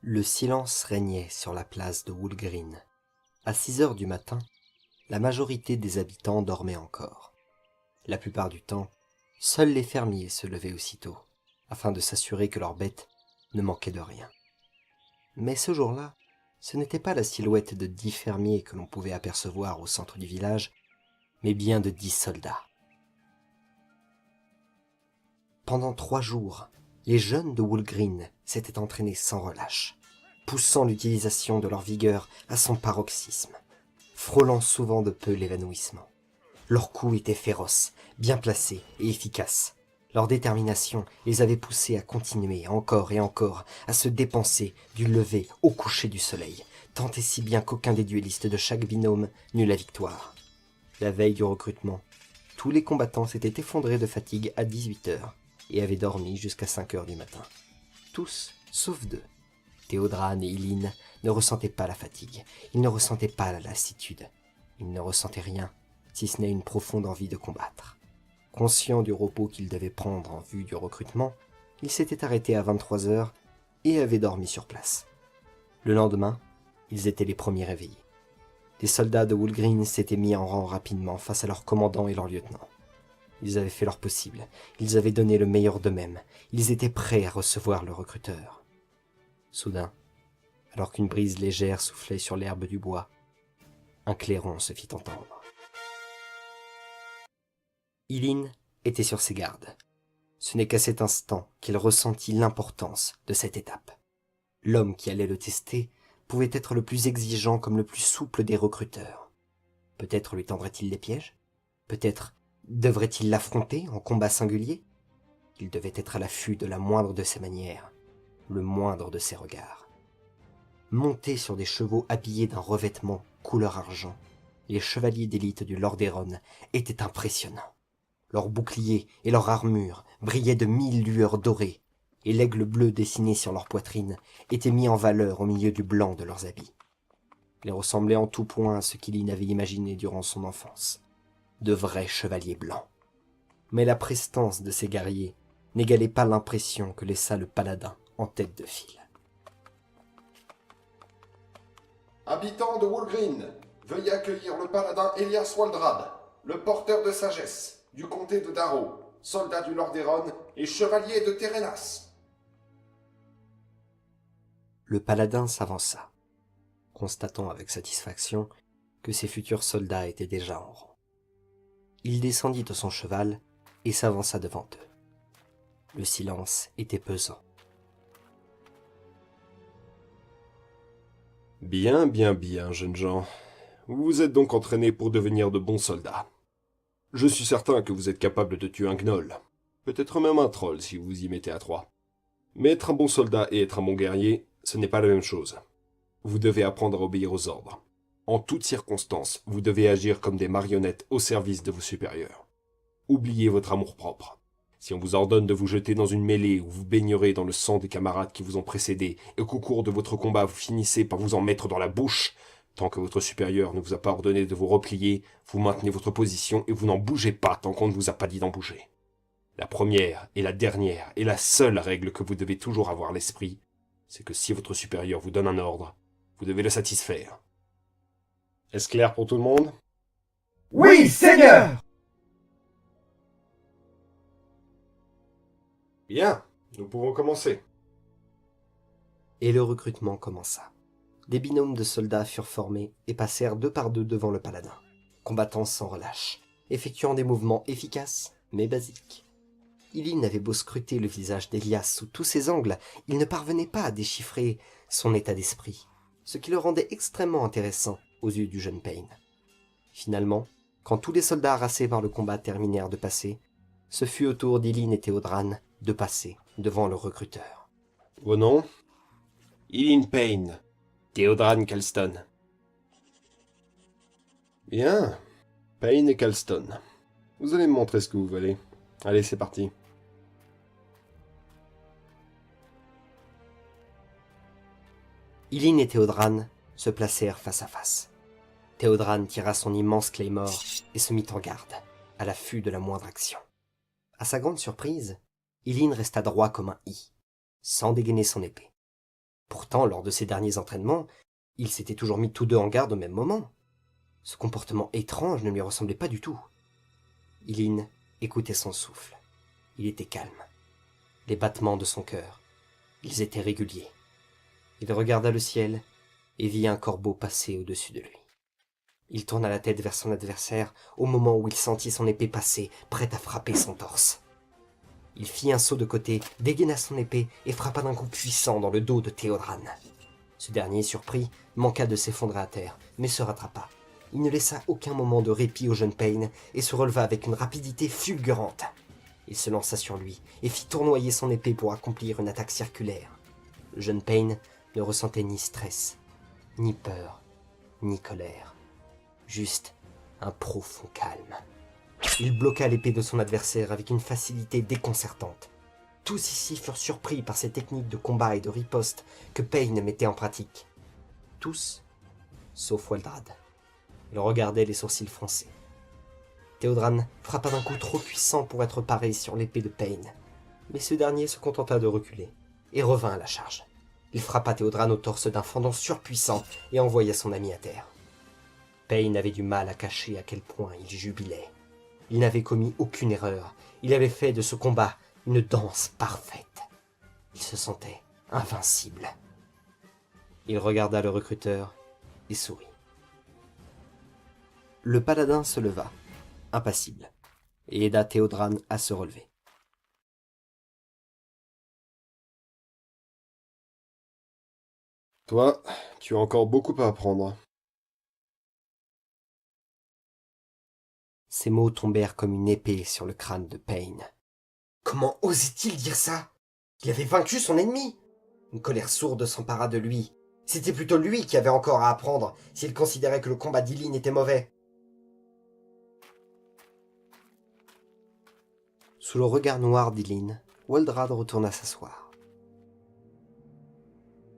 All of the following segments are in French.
Le silence régnait sur la place de Wood Green. À 6 heures du matin, la majorité des habitants dormaient encore. La plupart du temps, seuls les fermiers se levaient aussitôt, afin de s'assurer que leurs bêtes ne manquaient de rien. Mais ce jour-là, ce n'était pas la silhouette de 10 fermiers que l'on pouvait apercevoir au centre du village, mais bien de 10 soldats. Pendant 3 jours, les jeunes de Wood Green s'étaient entraînés sans relâche, poussant l'utilisation de leur vigueur à son paroxysme, frôlant souvent de peu l'évanouissement. Leurs coups étaient féroces, bien placés et efficaces. Leur détermination les avait poussés à continuer encore et encore à se dépenser du lever au coucher du soleil, tant et si bien qu'aucun des duellistes de chaque binôme n'eut la victoire. La veille du recrutement, tous les combattants s'étaient effondrés de fatigue à 18 heures et avaient dormi jusqu'à 5 heures du matin. Tous, sauf 2. Théodrane et Eileen ne ressentaient pas la fatigue, ils ne ressentaient pas la lassitude, ils ne ressentaient rien, si ce n'est une profonde envie de combattre. Conscients du repos qu'ils devaient prendre en vue du recrutement, ils s'étaient arrêtés à 23 heures et avaient dormi sur place. Le lendemain, ils étaient les premiers réveillés. Les soldats de Wood Green s'étaient mis en rang rapidement face à leur commandant et leur lieutenant. Ils avaient fait leur possible, ils avaient donné le meilleur d'eux-mêmes, ils étaient prêts à recevoir le recruteur. Soudain, alors qu'une brise légère soufflait sur l'herbe du bois, un clairon se fit entendre. Eileen était sur ses gardes. Ce n'est qu'à cet instant qu'il ressentit l'importance de cette étape. L'homme qui allait le tester pouvait être le plus exigeant comme le plus souple des recruteurs. Peut-être lui tendrait-il des pièges? Peut-être devrait-il l'affronter en combat singulier? Il devait être à l'affût de la moindre de ses manières, le moindre de ses regards. Montés sur des chevaux habillés d'un revêtement couleur argent, les chevaliers d'élite du Lordaeron étaient impressionnants. Leurs boucliers et leur armure brillaient de 1000 lueurs dorées, et l'aigle bleu dessiné sur leur poitrine était mis en valeur au milieu du blanc de leurs habits. Ils ressemblaient en tout point à ce qu'Eileen avait imaginé durant son enfance, de vrais chevaliers blancs. Mais la prestance de ces guerriers n'égalait pas l'impression que laissa le paladin en tête de file. Habitants de Wood Green, veuillez accueillir le paladin Elias Waldrad, le porteur de sagesse du comté de Darrow, soldat du Lordaeron et chevalier de Térénas. Le paladin s'avança, constatant avec satisfaction que ses futurs soldats étaient déjà en rang. Il descendit de son cheval et s'avança devant eux. Le silence était pesant. Bien, bien, bien, jeunes gens. Vous vous êtes donc entraînés pour devenir de bons soldats. Je suis certain que vous êtes capables de tuer un gnoll. Peut-être même un troll si vous vous y mettez à 3. Mais être un bon soldat et être un bon guerrier, ce n'est pas la même chose. Vous devez apprendre à obéir aux ordres. En toutes circonstances, vous devez agir comme des marionnettes au service de vos supérieurs. Oubliez votre amour-propre. Si on vous ordonne de vous jeter dans une mêlée où vous baignerez dans le sang des camarades qui vous ont précédé et qu'au cours de votre combat vous finissez par vous en mettre dans la bouche, tant que votre supérieur ne vous a pas ordonné de vous replier, vous maintenez votre position et vous n'en bougez pas tant qu'on ne vous a pas dit d'en bouger. La première et la dernière et la seule règle que vous devez toujours avoir à l'esprit, c'est que si votre supérieur vous donne un ordre, vous devez le satisfaire. Est-ce clair pour tout le monde? Oui, Seigneur! Bien, nous pouvons commencer. Et le recrutement commença. Des binômes de soldats furent formés et passèrent 2 par 2 devant le paladin, combattant sans relâche, effectuant des mouvements efficaces mais basiques. Eileen avait beau scruter le visage d'Elias sous tous ses angles, il ne parvenait pas à déchiffrer son état d'esprit, ce qui le rendait extrêmement intéressant aux yeux du jeune Payne. Finalement, quand tous les soldats harassés par le combat terminèrent de passer, ce fut au tour d'Eileen et Théodrane de passer devant le recruteur. Vos noms? Eileen Payne. Théodrane Kalston. Bien. Payne et Kalston. Vous allez me montrer ce que vous valez. Allez, c'est parti. Eileen et Théodrane se placèrent face à face. Théodrane tira son immense claymore et se mit en garde, à l'affût de la moindre action. À sa grande surprise, Eileen resta droit comme un i, sans dégainer son épée. Pourtant, lors de ces derniers entraînements, ils s'étaient toujours mis tous deux en garde au même moment. Ce comportement étrange ne lui ressemblait pas du tout. Eileen écoutait son souffle. Il était calme. Les battements de son cœur, ils étaient réguliers. Il regarda le ciel et vit un corbeau passer au-dessus de lui. Il tourna la tête vers son adversaire au moment où il sentit son épée passer, prête à frapper son torse. Il fit un saut de côté, dégaina son épée et frappa d'un coup puissant dans le dos de Théodran. Ce dernier, surpris, manqua de s'effondrer à terre, mais se rattrapa. Il ne laissa aucun moment de répit au jeune Payne et se releva avec une rapidité fulgurante. Il se lança sur lui et fit tournoyer son épée pour accomplir une attaque circulaire. Le jeune Payne ne ressentait ni stress, ni peur, ni colère. Juste un profond calme. Il bloqua l'épée de son adversaire avec une facilité déconcertante. Tous ici furent surpris par ces techniques de combat et de riposte que Payne mettait en pratique. Tous, sauf Waldrad. Il regardait les sourcils froncés. Théodran frappa d'un coup trop puissant pour être paré sur l'épée de Payne, mais ce dernier se contenta de reculer et revint à la charge. Il frappa Théodran au torse d'un fendon surpuissant et envoya son ami à terre. Payne avait du mal à cacher à quel point il jubilait. Il n'avait commis aucune erreur. Il avait fait de ce combat une danse parfaite. Il se sentait invincible. Il regarda le recruteur et sourit. Le paladin se leva, impassible, et aida Théodran à se relever. Toi, tu as encore beaucoup à apprendre. Ces mots tombèrent comme une épée sur le crâne de Payne. Comment osait-il dire ça? Il avait vaincu son ennemi. Une colère sourde s'empara de lui. C'était plutôt lui qui avait encore à apprendre s'il considérait que le combat d'Eileen était mauvais. Sous le regard noir d'Eileen, Waldrad retourna s'asseoir.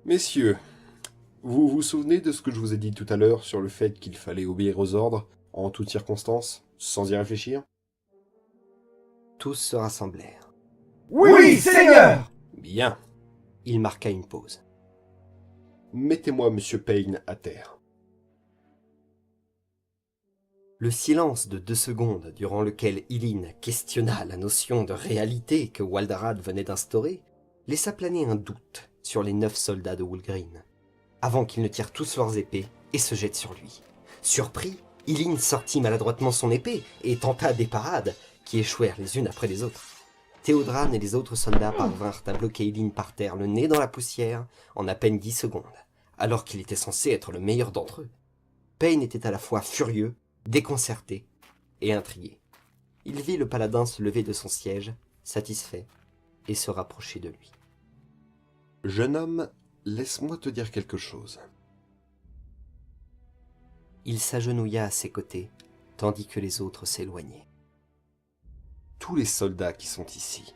Messieurs, vous vous souvenez de ce que je vous ai dit tout à l'heure sur le fait qu'il fallait obéir aux ordres, en toutes circonstances, sans y réfléchir? Tous se rassemblèrent. Oui, Seigneur! Bien. Il marqua une pause. Mettez-moi Monsieur Payne à terre. Le silence de 2 secondes durant lequel Eileen questionna la notion de réalité que Waldrad venait d'instaurer laissa planer un doute sur les 9 soldats de Wulgreen, avant qu'ils ne tirent tous leurs épées et se jettent sur lui. Surpris, Eileen sortit maladroitement son épée et tenta des parades qui échouèrent les unes après les autres. Théodran et les autres soldats parvinrent à bloquer Eileen par terre, le nez dans la poussière, en à peine 10 secondes, alors qu'il était censé être le meilleur d'entre eux. Payne était à la fois furieux, déconcerté et intrigué. Il vit le paladin se lever de son siège, satisfait, et se rapprocher de lui. Jeune homme, laisse-moi te dire quelque chose. Il s'agenouilla à ses côtés, tandis que les autres s'éloignaient. Tous les soldats qui sont ici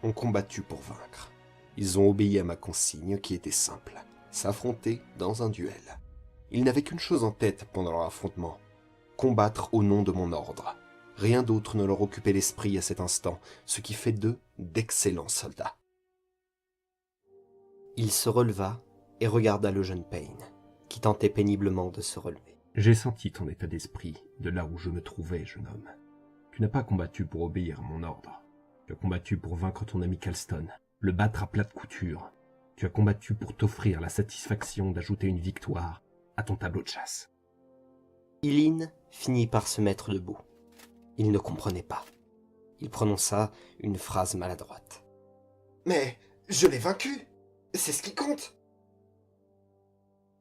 ont combattu pour vaincre. Ils ont obéi à ma consigne qui était simple, s'affronter dans un duel. Ils n'avaient qu'une chose en tête pendant leur affrontement, combattre au nom de mon ordre. Rien d'autre ne leur occupait l'esprit à cet instant, ce qui fait d'eux d'excellents soldats. Il se releva et regarda le jeune Payne, qui tentait péniblement de se relever. J'ai senti ton état d'esprit de là où je me trouvais, jeune homme. Tu n'as pas combattu pour obéir à mon ordre. Tu as combattu pour vaincre ton ami Calston, le battre à plat de couture. Tu as combattu pour t'offrir la satisfaction d'ajouter une victoire à ton tableau de chasse. Eileen finit par se mettre debout. Il ne comprenait pas. Il prononça une phrase maladroite. « Mais je l'ai vaincu! C'est ce qui compte !»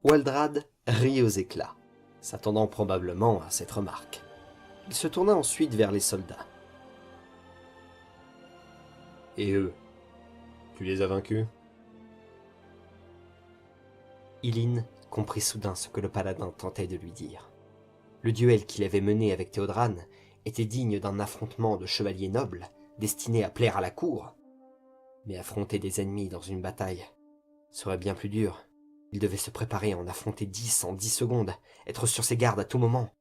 Waldrad rit aux éclats, s'attendant probablement à cette remarque. Il se tourna ensuite vers les soldats. « Et eux, tu les as vaincus ?» Eileen comprit soudain ce que le paladin tentait de lui dire. Le duel qu'il avait mené avec Théodran était digne d'un affrontement de chevaliers nobles, destiné à plaire à la cour. Mais affronter des ennemis dans une bataille serait bien plus dur. Il devait se préparer à en affronter 10 en 10 secondes, être sur ses gardes à tout moment.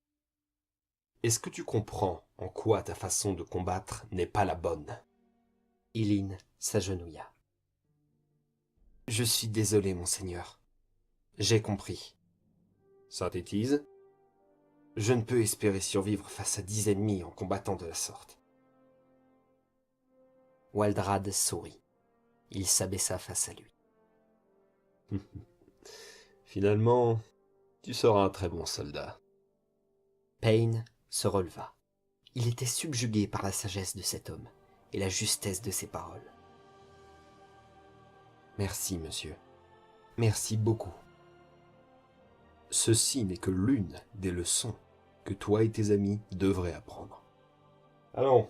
« Est-ce que tu comprends en quoi ta façon de combattre n'est pas la bonne ?» Eileen s'agenouilla. Je suis désolé, monseigneur. J'ai compris. Synthétise. Je ne peux espérer survivre face à 10 ennemis en combattant de la sorte. Waldrad sourit. Il s'abaissa face à lui. Finalement, tu seras un très bon soldat. Payne se releva. Il était subjugué par la sagesse de cet homme et la justesse de ses paroles. Merci, monsieur. Merci beaucoup. Ceci n'est que l'une des leçons que toi et tes amis devraient apprendre. Allons,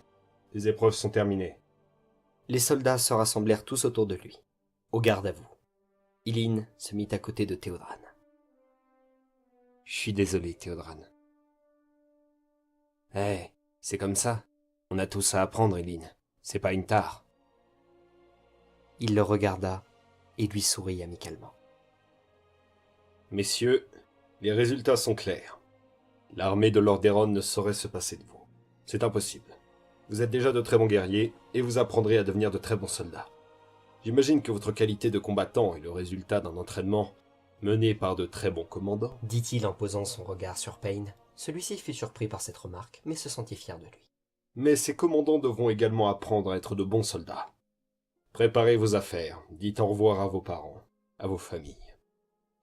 les épreuves sont terminées. Les soldats se rassemblèrent tous autour de lui, au garde à vous. Ilyn se mit à côté de Théodran. « Je suis désolé, Théodran. »« c'est comme ça. On a tous à apprendre, Ilyn. C'est pas une tare. » Il le regarda et lui sourit amicalement. « Messieurs, les résultats sont clairs. L'armée de Lordaeron ne saurait se passer de vous. C'est impossible. Vous êtes déjà de très bons guerriers, et vous apprendrez à devenir de très bons soldats. J'imagine que votre qualité de combattant est le résultat d'un entraînement mené par de très bons commandants. » dit-il en posant son regard sur Payne. Celui-ci fut surpris par cette remarque, mais se sentit fier de lui. Mais ces commandants devront également apprendre à être de bons soldats. Préparez vos affaires, dites au revoir à vos parents, à vos familles.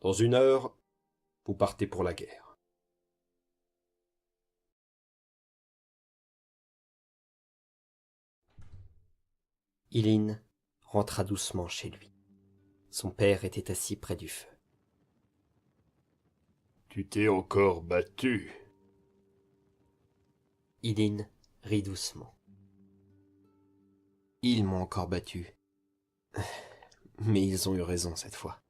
Dans 1 heure, vous partez pour la guerre. Ilyn rentra doucement chez lui. Son père était assis près du feu. « Tu t'es encore battu ?» Ilyn rit doucement. Ils m'ont encore battu. Mais ils ont eu raison cette fois.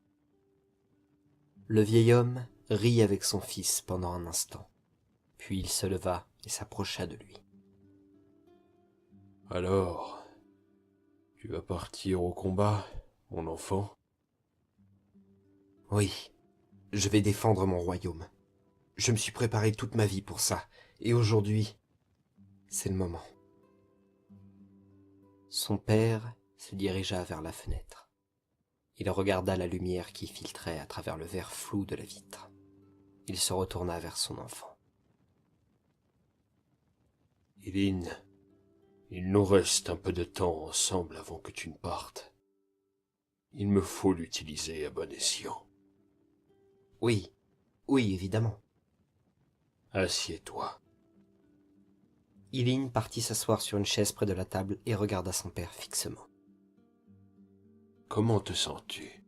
Le vieil homme rit avec son fils pendant un instant. Puis il se leva et s'approcha de lui. « Alors, tu vas partir au combat, mon enfant ?»« Oui, je vais défendre mon royaume. Je me suis préparé toute ma vie pour ça, et aujourd'hui, c'est le moment. » Son père se dirigea vers la fenêtre. Il regarda la lumière qui filtrait à travers le verre flou de la vitre. Il se retourna vers son enfant. « Ilyn, il nous reste un peu de temps ensemble avant que tu ne partes. Il me faut l'utiliser à bon escient. »« Oui, oui, évidemment. » Assieds-toi. Ilyn partit s'asseoir sur une chaise près de la table et regarda son père fixement. « Comment te sens-tu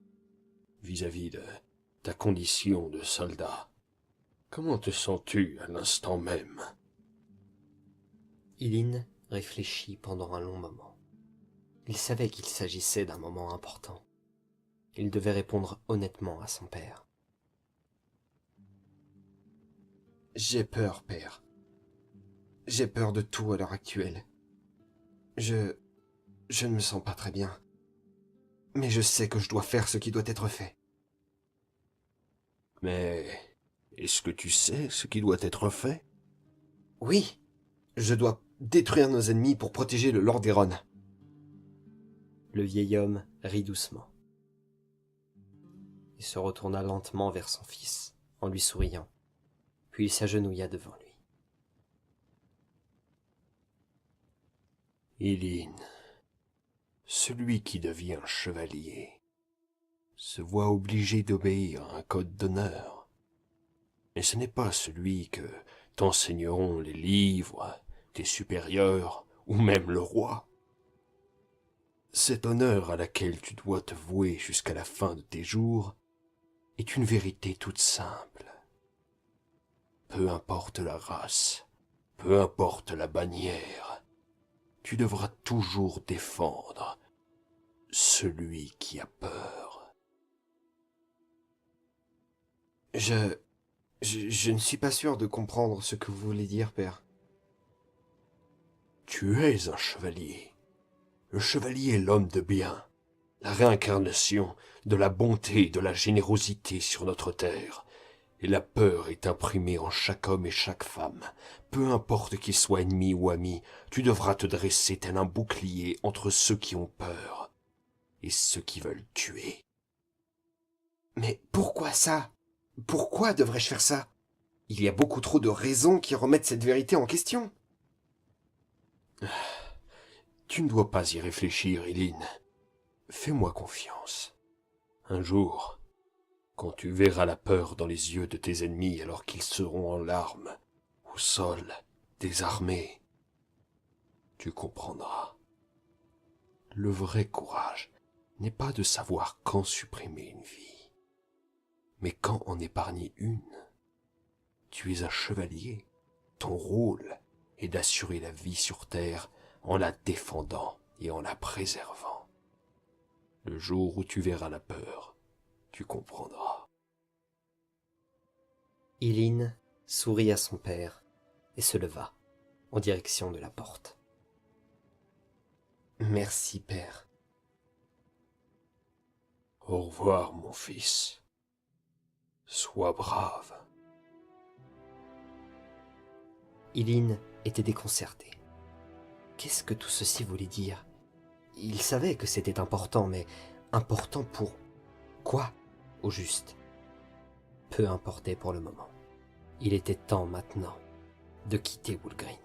vis-à-vis de ta condition de soldat? Comment te sens-tu à l'instant même ?» Ilyn réfléchit pendant un long moment. Il savait qu'il s'agissait d'un moment important. Il devait répondre honnêtement à son père. « J'ai peur, père. J'ai peur de tout à l'heure actuelle. Je ne me sens pas très bien. Mais je sais que je dois faire ce qui doit être fait. » « Mais est-ce que tu sais ce qui doit être fait ?»« Oui, je dois détruire nos ennemis pour protéger le Lordaeron. » Le vieil homme rit doucement. Il se retourna lentement vers son fils, en lui souriant, puis il s'agenouilla devant lui. « Ilyn, celui qui devient chevalier se voit obligé d'obéir à un code d'honneur. Mais ce n'est pas celui que t'enseigneront les livres, tes supérieurs ou même le roi. Cet honneur à laquelle tu dois te vouer jusqu'à la fin de tes jours est une vérité toute simple. Peu importe la race, peu importe la bannière, tu devras toujours défendre celui qui a peur. Je ne suis pas sûr de comprendre ce que vous voulez dire, père. Tu es un chevalier. Le chevalier est l'homme de bien, la réincarnation de la bonté et de la générosité sur notre terre. Et la peur est imprimée en chaque homme et chaque femme. Peu importe qu'ils soient ennemis ou amis, tu devras te dresser tel un bouclier entre ceux qui ont peur et ceux qui veulent tuer. Mais pourquoi ça? Pourquoi devrais-je faire ça? Il y a beaucoup trop de raisons qui remettent cette vérité en question. Tu ne dois pas y réfléchir, Eileen. Fais-moi confiance. Un jour, quand tu verras la peur dans les yeux de tes ennemis alors qu'ils seront en larmes, au sol, désarmés, tu comprendras. Le vrai courage n'est pas de savoir quand supprimer une vie, mais quand en épargner une. Tu es un chevalier. Ton rôle est d'assurer la vie sur terre en la défendant et en la préservant. Le jour où tu verras la peur, tu comprendras. Eileen sourit à son père et se leva en direction de la porte. Merci, père. Au revoir, mon fils. Sois brave. Eileen était déconcertée. Qu'est-ce que tout ceci voulait dire? Il savait que c'était important, mais important pour quoi, au juste? Peu importait pour le moment. Il était temps maintenant de quitter Woolgreen.